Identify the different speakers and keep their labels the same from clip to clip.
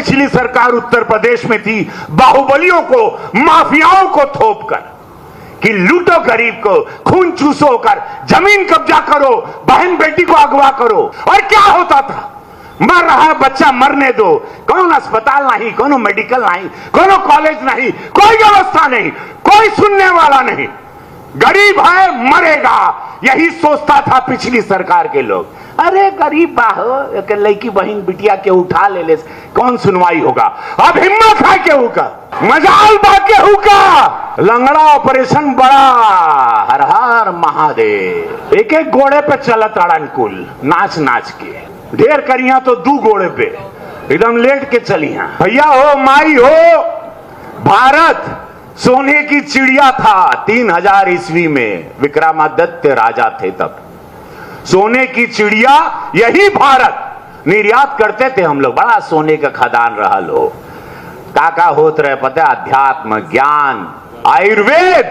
Speaker 1: पिछली सरकार उत्तर प्रदेश में थी, बाहुबलियों को, माफियाओं को थोप कर कि लूटो गरीब को, खून चूसो कर, जमीन कब्जा करो, बहन बेटी को अगवा करो। और क्या होता था? मर रहा है बच्चा, मरने दो। कौन अस्पताल नहीं, कोनो मेडिकल नहीं, कोनो कॉलेज नहीं, कोई व्यवस्था नहीं, कोई सुनने वाला नहीं। गरीब है मरेगा, यही सोचता था पिछली सरकार के लोग। अरे गरीब बाहो, एक लड़की बहन बिटिया के उठा ले कौन सुनवाई होगा? अब हिम्मत है केहू का, मजाल बा केहू का। लंगड़ा ऑपरेशन बड़ा, हर हर महादेव। एक एक घोड़े पे चलत अड़न कुल, नाच नाच के। ढेर करिया तो दू घोड़े पे एकदम लेट के चलिया। भैया हो माई हो, भारत सोने की चिड़िया था 3000 ईस्वी में, विक्रमादित्य राजा थे तब। सोने की चिड़िया यही भारत, निर्यात करते थे हम लोग, बड़ा सोने का खदान रहा लो। काका होत रहे पता, अध्यात्म, ज्ञान, आयुर्वेद,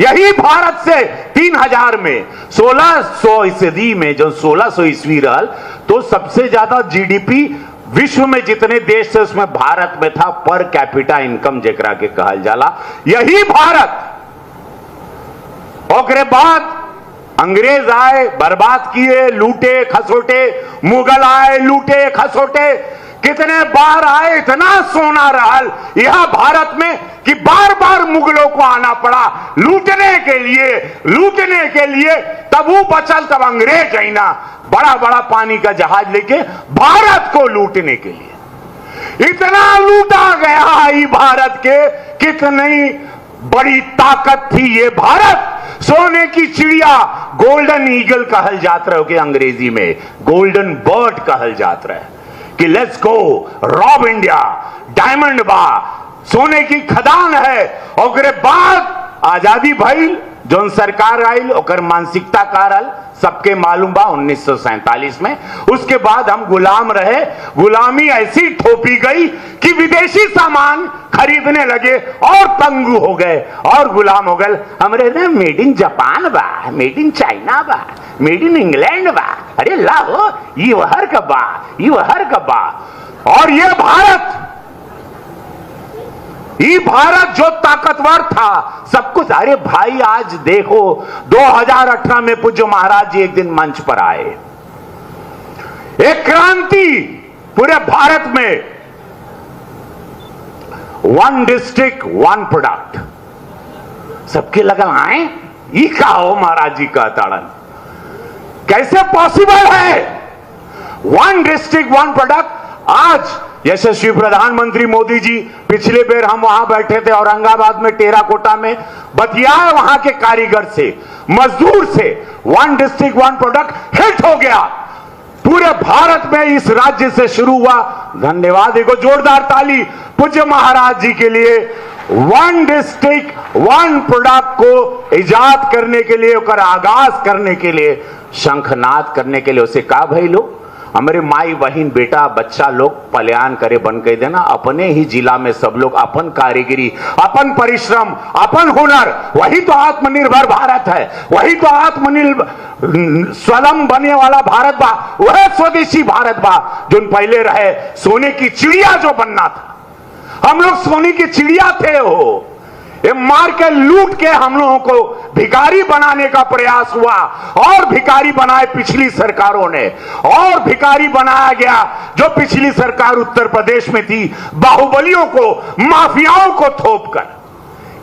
Speaker 1: यही भारत से 3000 में 1600 ईस्वी में, जो 1600 ईस्वी रहल, तो सबसे ज्यादा जीडीपी विश्व में जितने देश थे उसमें भारत में था, पर कैपिटा इनकम जेकरा के कहल जाला, यही भारत। और बाद अंग्रेज आए, बर्बाद किए, लूटे खसोटे, मुगल आए, लूटे खसोटे, कितने बार आए, इतना सोना रहल यह भारत में कि बार बार मुगलों को आना पड़ा लूटने के लिए। तब वो बचल, तब अंग्रेज आई ना, बड़ा बड़ा पानी का जहाज लेके भारत को लूटने के लिए। इतना लूटा गया ये भारत के, कितनी बड़ी ताकत थी ये भारत। सोने की चिड़िया, गोल्डन ईगल कहल जात रहे, अंग्रेजी में गोल्डन बर्ड कहल जात रहे कि let's go rob India, diamond बा, सोने की खदान है। और बाद आजादी भइल, जोन सरकार आइल, ओकर मानसिकता कारल सबके मालूम बा 1947 में। उसके बाद हम गुलाम रहे, गुलामी ऐसी थोपी गई कि विदेशी सामान खरीदने लगे और तंगू हो गए और गुलाम हो गए। हमरे ने मेड इन जापान बा, मेड इन चाइना बा, मेड इन इंग्लैंड बा, अरे लाओ ये हर कबा, ये हर कबा। और ये भारत जो ताकतवर था, सब कुछ। अरे भाई आज देखो 2018 में पूज्य महाराज जी एक दिन मंच पर आए, एक क्रांति पूरे भारत में, 1 डिस्ट्रिक्ट 1 प्रोडक्ट। सबके लगा आए ये का हो महाराज जी का ताड़न, कैसे पॉसिबल है 1 डिस्ट्रिक्ट 1 प्रोडक्ट। आज यशस्वी प्रधानमंत्री मोदी जी, पिछले बेर हम वहां बैठे थे औरंगाबाद में, टेराकोटा में, बतियाए वहां के कारीगर से, मजदूर से, 1 डिस्ट्रिक्ट 1 प्रोडक्ट हिट हो गया पूरे भारत में। इस राज्य से शुरू हुआ। धन्यवाद, एक जोरदार ताली पूज्य महाराज जी के लिए। 1 डिस्ट्रिक्ट 1 प्रोडक्ट को इजाद करने के लिए, उसका आगाज करने के लिए, शंखनाद करने के लिए, उसे कहा भाई लोग, हमारे माई बहन बेटा बच्चा लोग पलायन करे बन के देना। अपने ही जिला में सब लोग अपन कारीगरी, अपन परिश्रम, अपन हुनर, वही तो आत्मनिर्भर भारत है, वही तो आत्मनिर्भर स्वलम बने वाला भारत बा, वह स्वदेशी भारत बा जो पहले रहे। सोने की चिड़िया जो बनना था, हम लोग सोने की चिड़िया थे। हो ये मार के लूट के हम लोगों को भिखारी बनाने का प्रयास हुआ, और भिखारी बनाए पिछली सरकारों ने, और भिखारी बनाया गया जो पिछली सरकार उत्तर प्रदेश में थी, बाहुबलियों को, माफियाओं को थोप कर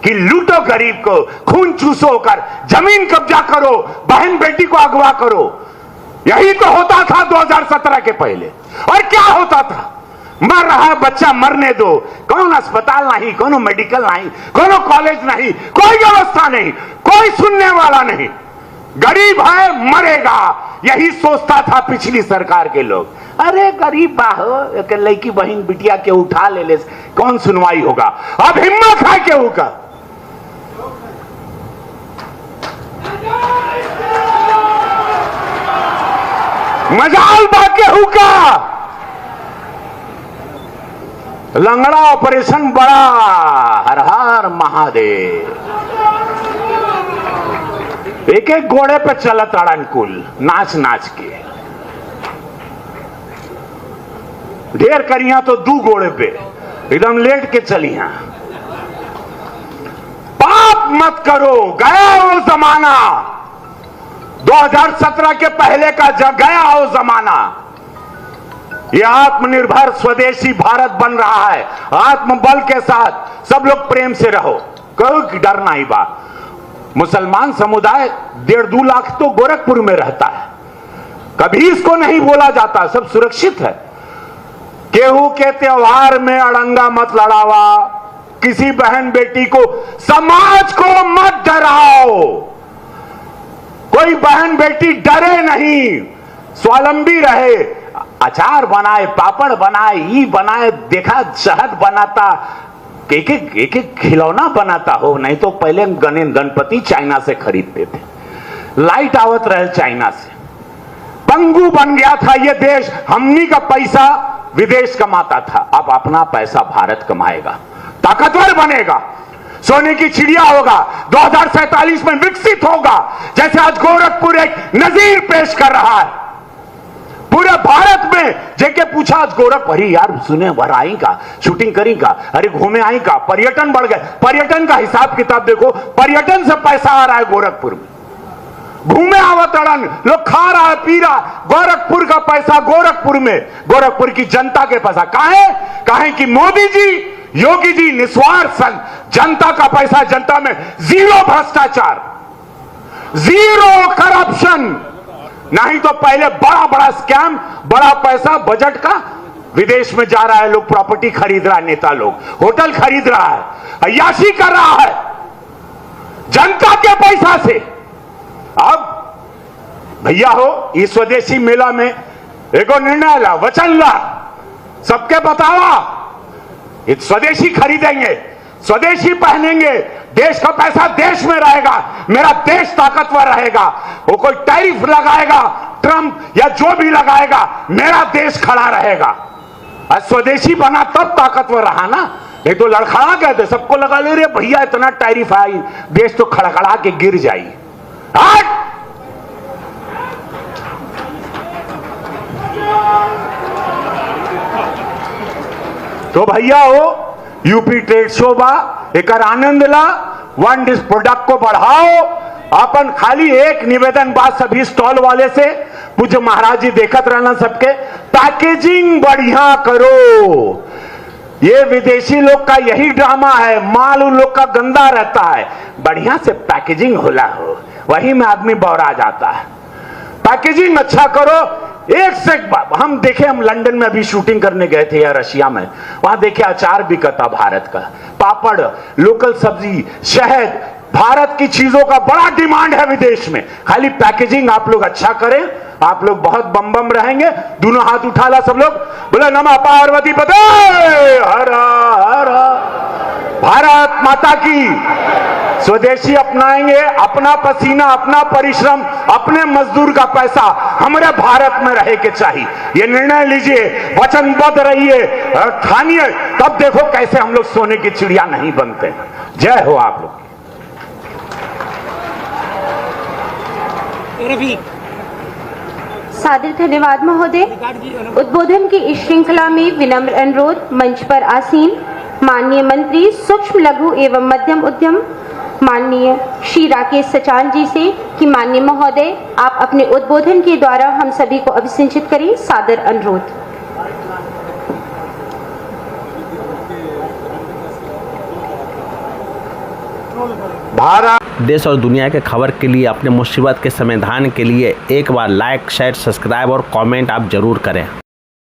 Speaker 1: कि लूटो गरीब को, खून चूसो कर, जमीन कब्जा करो, बहन बेटी को अगवा करो। यही तो होता था 2017 के पहले। और क्या होता था? मर रहा है बच्चा, मरने दो। कौन अस्पताल नहीं, कोनो मेडिकल नहीं, कोनो कॉलेज नहीं, कोई व्यवस्था नहीं, कोई सुनने वाला नहीं। गरीब है मरेगा, यही सोचता था पिछली सरकार के लोग। अरे गरीब बाहो, एक लड़की बहन बिटिया के उठा ले कौन सुनवाई होगा? अब हिम्मत है केहू का, मजाल बा केहू का। लंगड़ा ऑपरेशन बड़ा, हर हर महादेव। एक एक घोड़े पे चलत अड़न कुल, नाच नाच के। ढेर करिया तो दू गोड़े पे एकदम लेट के चलिया। पाप मत करो, गया वो जमाना, 2017 के पहले का गया वो जमाना। ये आत्मनिर्भर स्वदेशी भारत बन रहा है। आत्मबल के साथ सब लोग प्रेम से रहो, कोई डर नहीं बा। मुसलमान समुदाय 1.5-2 लाख तो गोरखपुर में रहता है, कभी इसको नहीं बोला जाता, सब सुरक्षित है। केहू के त्योहार में अड़ंगा मत लड़ावा, किसी बहन बेटी को, समाज को मत डराओ। कोई बहन बेटी डरे नहीं, स्वावलंबी रहे, अचार बनाए, पापड़ बनाए, ई बनाए, देखा शहद बनाता, एक एक खिलौना बनाता हो। नहीं तो पहले गणपति चाइना से खरीदते थे, लाइट आवत रहे चाइना से। पंगु बन गया था ये देश, हमनी का पैसा विदेश कमाता था, अब अपना पैसा भारत कमाएगा, ताकतवर बनेगा, सोने की चिड़िया होगा, 2047 में विकसित होगा। जैसे आज गोरखपुर एक नजीर पेश कर रहा है पूरे भारत में। जेके पूछा आज गोरखपुर, यार सुने भर आई का, शूटिंग करी का, अरे घूमे आई का, पर्यटन बढ़ गए। पर्यटन का हिसाब किताब देखो, पर्यटन से पैसा आ रहा है गोरखपुर में, घूमे आवतड़न, लोग खा रहा है, पी रहा, गोरखपुर का पैसा गोरखपुर में, गोरखपुर की जनता के पैसा। काहे कि मोदी जी, योगी जी निस्वार्थ जनता का पैसा, जनता में जीरो भ्रष्टाचार, जीरो करप्शन। नहीं तो पहले बड़ा बड़ा स्कैम, बड़ा पैसा बजट का विदेश में जा रहा है, लोग प्रॉपर्टी खरीद रहा है, नेता लोग होटल खरीद रहा है, अय्याशी कर रहा है जनता के पैसा से। अब भैया हो, इस स्वदेशी मेला में एगो निर्णय ला, वचन ला, सबके बतावा, ये स्वदेशी खरीदेंगे, स्वदेशी पहनेंगे, देश का पैसा देश में रहेगा, मेरा देश ताकतवर रहेगा। वो कोई टैरिफ लगाएगा ट्रंप या जो भी लगाएगा, मेरा देश खड़ा रहेगा। और स्वदेशी बना तब ताकतवर रहा ना, नहीं तो लड़खड़ा गए थे, सबको लगा ले रे भैया इतना टैरिफ आई, देश तो खड़खड़ा के गिर जाई। तो भैया हो, यूपी ट्रेड शो बा, एक आनंद ला, वन डिश प्रोडक्ट को बढ़ाओ। अपन खाली एक निवेदन बात सभी स्टॉल वाले से, पूज्य महाराज जी देखत रहना सबके, पैकेजिंग बढ़िया करो। ये विदेशी लोग का यही ड्रामा है, माल उन लोग का गंदा रहता है, बढ़िया से पैकेजिंग होला हो, वही में आदमी बौरा जाता है। पैकेजिंग अच्छा करो। एक से हम देखे, हम लंदन में अभी शूटिंग करने गए थे या रशिया में, वहां देखे अचार बिकता भारत का, पापड़, लोकल सब्जी, शहद, भारत की चीजों का बड़ा डिमांड है विदेश में। खाली पैकेजिंग आप लोग अच्छा करें, आप लोग बहुत बम बम रहेंगे। दोनों हाथ उठा ला सब लोग, बोले नमः पार्वती पते हर हर, भारत माता की। स्वदेशी अपनाएंगे, अपना पसीना, अपना परिश्रम, अपने मजदूर का पैसा हमारे भारत में रहे के चाहिए। ये निर्णय लीजिए, वचनबद्ध रहिए, ठानिए, तब देखो कैसे हम लोग सोने की चिड़िया नहीं बनते। जय हो आप लोग।
Speaker 2: सादर धन्यवाद महोदय। उद्बोधन की इस श्रृंखला में विनम्र अनुरोध मंच पर आसीन माननीय मंत्री सूक्ष्म लघु एवं मध्यम उद्यम माननीय श्री राकेश सचान जी से कि माननीय महोदय आप अपने उद्बोधन के द्वारा हम सभी को अभिसिंचित करें। सादर अनुरोध।
Speaker 3: देश और दुनिया के खबर के लिए, अपने मुसीबत के समाधान के लिए एक बार लाइक, शेयर, सब्सक्राइब और कमेंट आप जरूर करें।